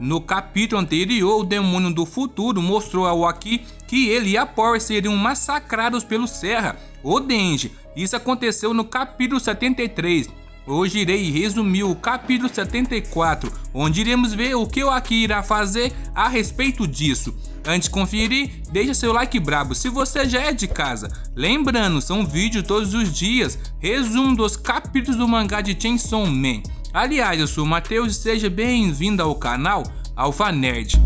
No capítulo anterior, o demônio do futuro mostrou ao Aki que ele e a Power seriam massacrados pelo Serra, o Denji. Isso aconteceu no capítulo 73. Hoje irei resumir o capítulo 74, onde iremos ver o que o Aki irá fazer a respeito disso. Antes de conferir, deixa seu like brabo se você já é de casa. Lembrando, são vídeos todos os dias, resumo dos capítulos do mangá de Chainsaw Man. Aliás, eu sou o Matheus e seja bem-vindo ao canal Alpha Nerd.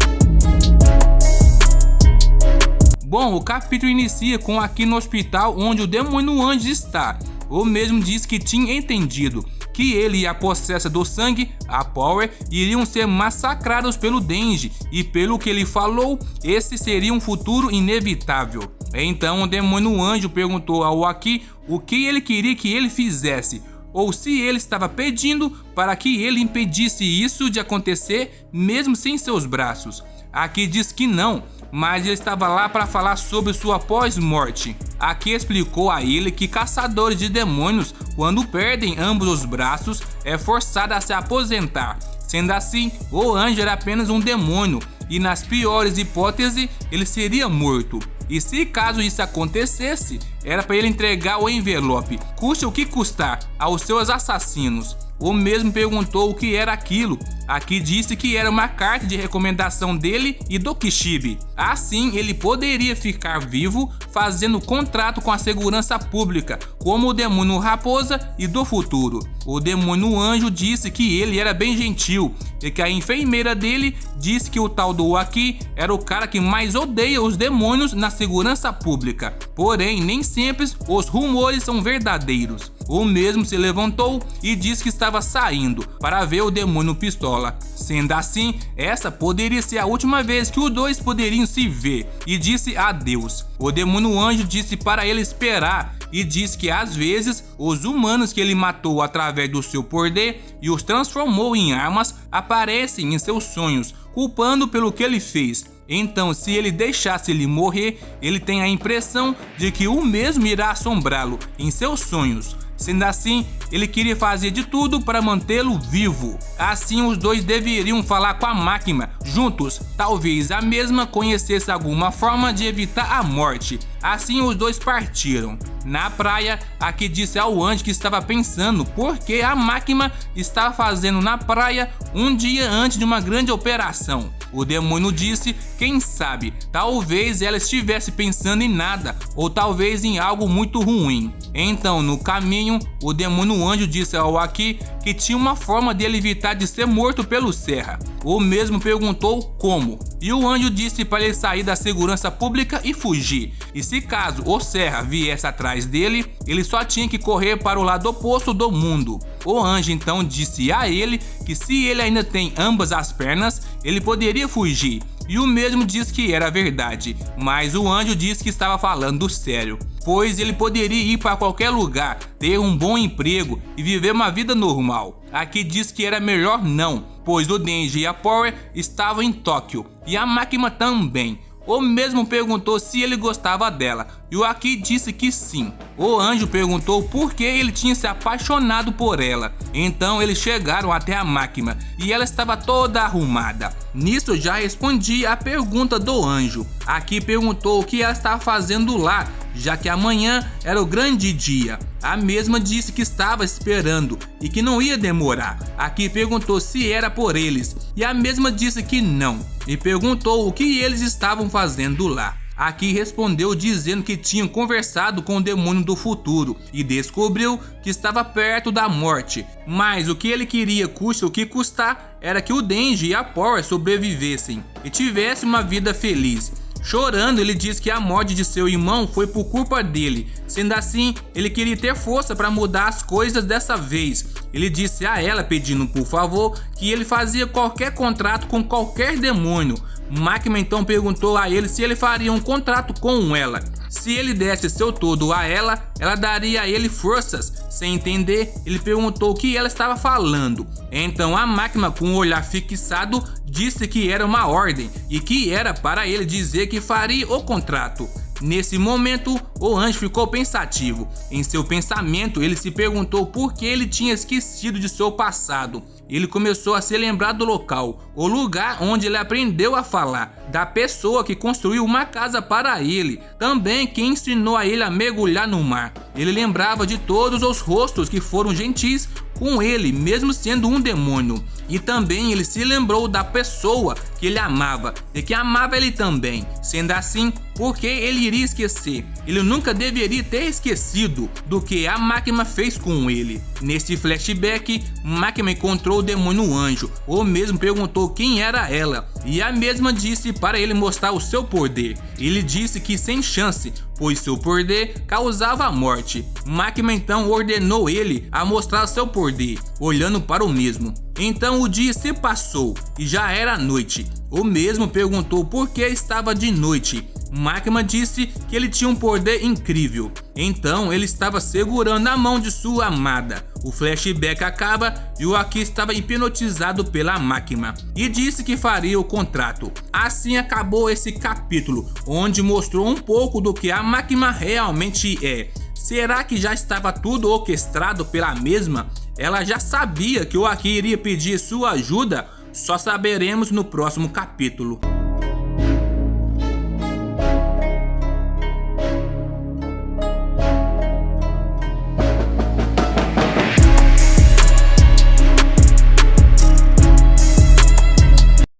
Bom, o capítulo inicia com Aki no hospital onde o demônio Anjo está. O mesmo diz que tinha entendido que ele e a possessa do sangue, a Power, iriam ser massacrados pelo Denji, e pelo que ele falou, esse seria um futuro inevitável. Então o demônio Anjo perguntou ao Aki o que ele queria que ele fizesse, ou se ele estava pedindo para que ele impedisse isso de acontecer mesmo sem seus braços. Aki diz que não, mas ele estava lá para falar sobre sua pós-morte. Aki explicou a ele que caçadores de demônios, quando perdem ambos os braços, é forçado a se aposentar. Sendo assim, o anjo era apenas um demônio e, nas piores hipóteses, ele seria morto. E se caso isso acontecesse, era para ele entregar o envelope, custe o que custar, aos seus assassinos. O mesmo perguntou o que era aquilo. Aki disse que era uma carta de recomendação dele e do Kishibe. Assim, ele poderia ficar vivo fazendo contrato com a segurança pública, como o demônio Raposa e do futuro. O demônio Anjo disse que ele era bem gentil e que a enfermeira dele disse que o tal do Aki era o cara que mais odeia os demônios na segurança pública. Porém, nem sempre os rumores são verdadeiros. O mesmo se levantou e disse que estava saindo para ver o demônio Pistola. Sendo assim, essa poderia ser a última vez que os dois poderiam se ver, e disse adeus. O demônio Anjo disse para ele esperar e disse que às vezes os humanos que ele matou através do seu poder e os transformou em armas aparecem em seus sonhos, culpando pelo que ele fez. Então, se ele deixasse ele morrer, ele tem a impressão de que o mesmo irá assombrá-lo em seus sonhos. Sendo assim, ele queria fazer de tudo para mantê-lo vivo. Assim, os dois deveriam falar com a máquina juntos. Talvez a mesma conhecesse alguma forma de evitar a morte. Assim, os dois partiram. Na praia, Aki disse ao anjo que estava pensando porque a máquina estava fazendo na praia um dia antes de uma grande operação. O demônio disse, quem sabe, talvez ela estivesse pensando em nada, ou talvez em algo muito ruim. Então, no caminho, o demônio Anjo disse ao Aki que tinha uma forma de ele evitar de ser morto pelo Serra. O mesmo perguntou como, e o anjo disse para ele sair da segurança pública e fugir. E se caso o Serra viesse atrás dele, ele só tinha que correr para o lado oposto do mundo. O anjo então disse a ele que se ele ainda tem ambas as pernas, ele poderia fugir. E o mesmo disse que era verdade, mas o anjo disse que estava falando sério, pois ele poderia ir para qualquer lugar, ter um bom emprego e viver uma vida normal. Aki disse que era melhor não, pois o Denji e a Power estavam em Tóquio, e a máquina também. O mesmo perguntou se ele gostava dela, e o Aki disse que sim. O anjo perguntou por que ele tinha se apaixonado por ela. Então eles chegaram até a máquina, e ela estava toda arrumada. Nisso já respondi a pergunta do anjo. Aki perguntou o que ela estava fazendo lá, já que amanhã era o grande dia. A mesma disse que estava esperando e que não ia demorar. Aki perguntou se era por eles, e a mesma disse que não, e perguntou o que eles estavam fazendo lá. Aki respondeu dizendo que tinham conversado com o demônio do futuro e descobriu que estava perto da morte, mas o que ele queria, custe o que custar, era que o Denji e a Power sobrevivessem e tivessem uma vida feliz. Chorando, ele diz que a morte de seu irmão foi por culpa dele. Sendo assim, ele queria ter força para mudar as coisas dessa vez. Ele disse a ela, pedindo por favor, que ele fazia qualquer contrato com qualquer demônio. Máquina então perguntou a ele se ele faria um contrato com ela. Se ele desse seu todo a ela, ela daria a ele forças. Sem entender, ele perguntou o que ela estava falando. Então a máquina, com o olhar fixado, disse que era uma ordem e que era para ele dizer que faria o contrato. Nesse momento, o anjo ficou pensativo. Em seu pensamento, ele se perguntou por que ele tinha esquecido de seu passado. Ele começou a se lembrar do local, o lugar onde ele aprendeu a falar, da pessoa que construiu uma casa para ele, também quem ensinou a ele a mergulhar no mar. Ele lembrava de todos os rostos que foram gentis com ele, mesmo sendo um demônio. E também ele se lembrou da pessoa que ele amava e que amava ele também. Sendo assim, por que ele iria esquecer? Ele nunca deveria ter esquecido do que a máquina fez com ele. Neste flashback, máquina encontrou o demônio anjo, ou mesmo perguntou quem era ela, e a mesma disse para ele mostrar o seu poder. Ele disse que sem chance, pois seu poder causava a morte. Máquina então ordenou ele a mostrar seu poder, olhando para o mesmo. Então o dia se passou e já era noite. O mesmo perguntou por que estava de noite. Máquina disse que ele tinha um poder incrível. Então ele estava segurando a mão de sua amada. O flashback acaba e o Aki estava hipnotizado pela máquina e disse que faria o contrato. Assim acabou esse capítulo, onde mostrou um pouco do que a máquina realmente é. Será que já estava tudo orquestrado pela mesma? Ela já sabia que o Aki iria pedir sua ajuda? Só saberemos no próximo capítulo.